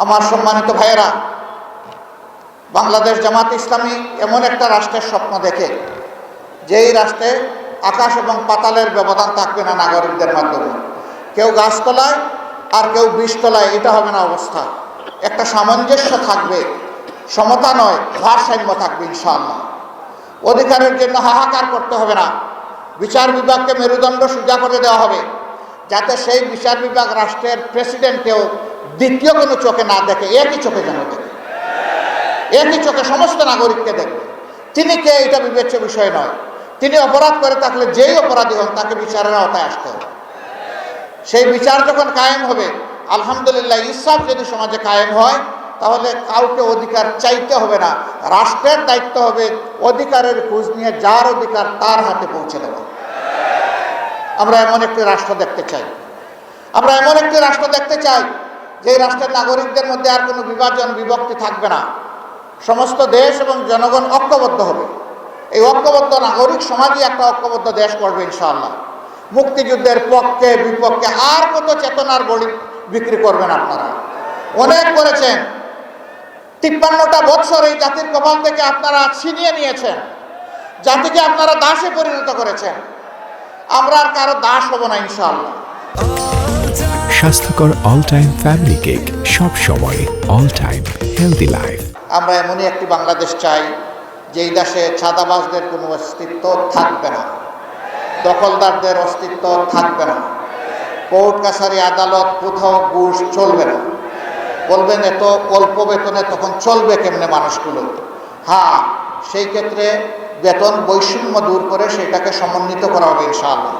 আমার সম্মানিত ভাইয়েরা, বাংলাদেশ জামাত ইসলামী এমন একটা রাষ্ট্রের স্বপ্ন দেখে যেই রাষ্ট্রে আকাশ এবং পাতালের ব্যবধান থাকবে না নাগরিকদের মাধ্যমে। কেউ গাছতলায় আর কেউ বিষতলায়, এটা হবে না অবস্থা। একটা সামঞ্জস্য থাকবে, সমতা নয় ভারসাম্য থাকবে ইনশাআল্লাহ। অধিকারের জন্য হাহাকার করতে হবে না। বিচার বিভাগকে মেরুদণ্ড সোজা করে দেওয়া হবে, যাতে সেই বিচার বিভাগ রাষ্ট্রের প্রেসিডেন্টকেও দ্বিতীয় কোনো চোখে না দেখে, একই চোখে যেন দেখে, একই চোখে সমস্ত নাগরিককে দেখবে। তিনি কে এটা বিবেচ্য বিষয় নয়। তিনি অপরাধ করে থাকলে যেই অপরাধী হন তাকে বিচারের আওতায় আসতে হবে। সেই বিচার যখন কায়েম হবে, আলহামদুলিল্লাহ, ইনসাফ যদি সমাজে কায়েম হয়, তাহলে কাউকে অধিকার চাইতে হবে না। রাষ্ট্রের দায়িত্ব হবে অধিকারের খোঁজ নিয়ে যার অধিকার তার হাতে পৌঁছে দেওয়া। আমরা এমন একটি রাষ্ট্র দেখতে চাই। আমরা এমন একটি রাষ্ট্র দেখতে চাই যে রাষ্ট্রের নাগরিকদের মধ্যে আর কোনো বিভাজন বিভক্তি থাকবে না। সমস্ত দেশ এবং জনগণ ঐক্যবদ্ধ হবে। এই ঐক্যবদ্ধ নাগরিক সমাজই একটা ঐক্যবদ্ধ দেশ করবে ইনশাআল্লাহ। মুক্তিযুদ্ধের পক্ষে বিপক্ষে আর কত চেতনার বড়ি বিক্রি করবেন আপনারা। অনেক করেছেন। 53টা বৎসর এই জাতির কপাল থেকে আপনারা ছিনিয়ে নিয়েছেন। জাতিকে আপনারা দাসে পরিণত করেছেন। আমরা আর কারো দাস হব না ইনশাআল্লাহ। স্বাস্থ্যকর অল টাইম ফ্যামিলি কেক, সব সময় অল টাইম হেলদি লাইফ। আমরা এমনই একটি বাংলাদেশ চাই যেই দেশে ছাদাবাজদের কোনো অস্তিত্ব থাকবে না, দখলদারদের অস্তিত্ব থাকবে না, কোর্ট কাছারি আদালত কোথাও ঘুষ চলবে না। বলবেন এত অল্প বেতনে তখন চলবে কেমনে মানুষগুলো? হ্যাঁ, সেই ক্ষেত্রে বেতন বৈষম্য দূর করে সেটাকে সমন্বিত করা হবে ইনশাআল্লাহ।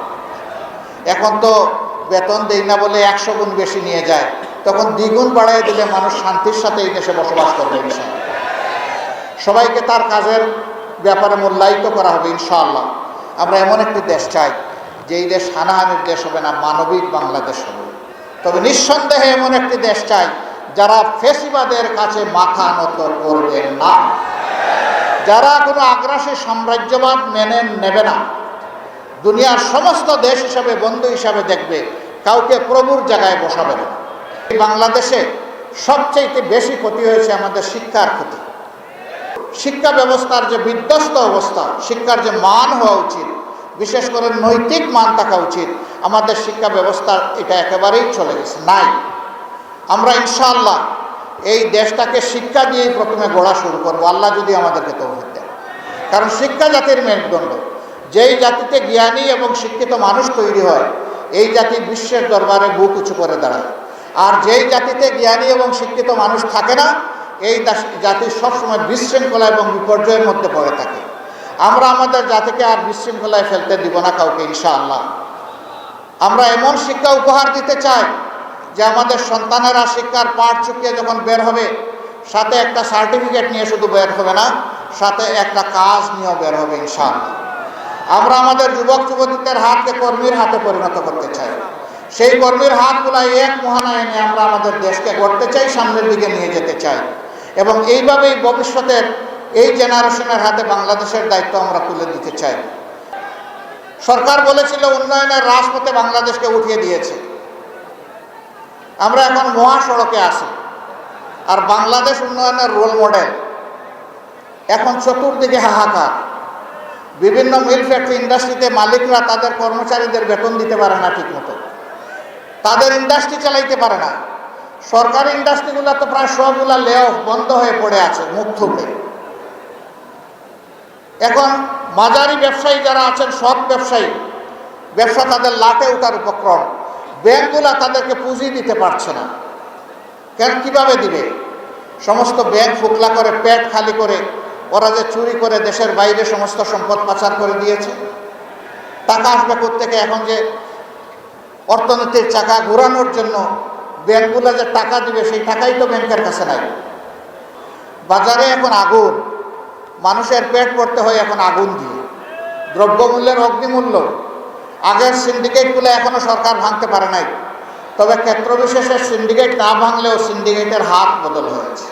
এখন তো বেতন দেই না বলে 100 গুণ বেশি নিয়ে যায়, তখন দ্বিগুণ বাড়াই দিলে মানুষ শান্তির সাথে এই দেশে বসবাস করবে ইনশাআল্লাহ। সবাইকে তার কাজের ব্যাপারে মূল্যায়িত করা হবে ইনশাআল্লাহ। আমরা এমন একটি দেশ চাই যেই দেশ হানাহানির দেশ হবে না, মানবিক বাংলাদেশ হবে। তবে নিঃসন্দেহে এমন একটি দেশ চাই যারা ফ্যাসিবাদের কাছে মাথা নত করবে না, যারা কোনো আগ্রাসী সাম্রাজ্যবাদ মেনে নেবে না, দুনিয়ার সমস্ত দেশ হিসাবে বন্ধু হিসাবে দেখবে, কাউকে প্রভুর জায়গায় বসাবে না। বাংলাদেশে সবচেয়ে বেশি ক্ষতি হয়েছে আমাদের শিক্ষার ক্ষতি। শিক্ষা ব্যবস্থার যে বিধ্বস্ত অবস্থা, শিক্ষার যে মান হওয়া উচিত, বিশেষ করে নৈতিক মান থাকা উচিত, আমাদের শিক্ষা ব্যবস্থার এটা একেবারেই চলে গেছে, নাই। আমরা ইনশাআল্লাহ এই দেশটাকে শিক্ষা দিয়েই প্রথমে গড়া শুরু করবো, আল্লাহ যদি আমাদেরকে তৌফিক দেন। কারণ শিক্ষা জাতির মেরুদণ্ড। যেই জাতিতে জ্ঞানী এবং শিক্ষিত মানুষ তৈরি হয়, এই জাতি বিশ্বের দরবারে বুক উঁচু করে দাঁড়ায়। আর যেই জাতিতে জ্ঞানী এবং শিক্ষিত মানুষ থাকে না, এই জাতি সবসময় বিশৃঙ্খলা এবং বিপর্যয়ের মধ্যে পড়ে থাকে। আমরা আমাদের জাতিকে আর বিশৃঙ্খলায় ফেলতে দিব না কাউকে ইনশাআল্লাহ। আমরা এমন শিক্ষা উপহার দিতে চাই যে আমাদের সন্তানেরা শিক্ষার পাঠ চুকিয়ে যখন বের হবে, সাথে একটা সার্টিফিকেট নিয়ে শুধু বের হবে না, সাথে একটা কাজ নিয়েও বের হবে ইনশাআল্লাহ। আমরা আমাদের যুবক যুবতীদের হাতকে কর্মীর হাতে পরিণত করতে চাই। সেই কর্মীর হাতগুলাই এক মোহানায় এনে আমরা আমাদের দেশকে গড়তে চাই, সামনের দিকে নিয়ে যেতে চাই। এবং এইভাবেই ভবিষ্যতের এই জেনারেশনের হাতে বাংলাদেশের দায়িত্ব আমরা তুলে দিতে চাই। সরকার বলেছিল উন্নয়নের রাজপথে বাংলাদেশকে উঠিয়ে দিয়েছে। আমরা এখন মহাসড়কে আছি, আর বাংলাদেশ উন্নয়নের রোল মডেল। এখন চতুর্দিকে হাহাকার। বিভিন্ন মিল ফ্যাক্টরি ইন্ডাস্ট্রিতে মালিকরা তাদের কর্মচারীদের বেতন দিতে পারে না ঠিক মতো, তাদের ইন্ডাস্ট্রি চালাইতে পারে না। সরকারি ইন্ডাস্ট্রিগুলো তো প্রায় সবগুলা লে অফ বন্ধ হয়ে পড়ে আছে মুখ থুবড়ে। এখন মাঝারি ব্যবসায়ী যারা আছেন, সৎ ব্যবসায়ী, ব্যবসা তাদের লাটে ওঠার উপক্রম। ব্যাংকগুলা তাদেরকে পুঁজি দিতে পারছে না। কেন, কিভাবে দিবে? সমস্ত ব্যাংক ফুকলা করে, পেট খালি করে, ওরা যে চুরি করে দেশের বাইরে সমস্ত সম্পদ পাচার করে দিয়েছে। টাকা আসবে কোত্থেকে? এখন যে অর্থনীতির চাকা ঘোরানোর জন্য ব্যাংকগুলো যে টাকা দিবে, সেই টাকাই তো ব্যাংকের কাছে নাই। বাজারে এখন আগুন, মানুষের পেট পড়তে হয় এখন আগুন দিয়ে। দ্রব্যমূল্যের অগ্নিমূল্য। আগের সিন্ডিকেটগুলো এখনও সরকার ভাঙতে পারে নাই, তবে ক্ষেত্রবিশেষে সিন্ডিকেট না ভাঙলেও সিন্ডিকেটের হাত বদল হয়েছে।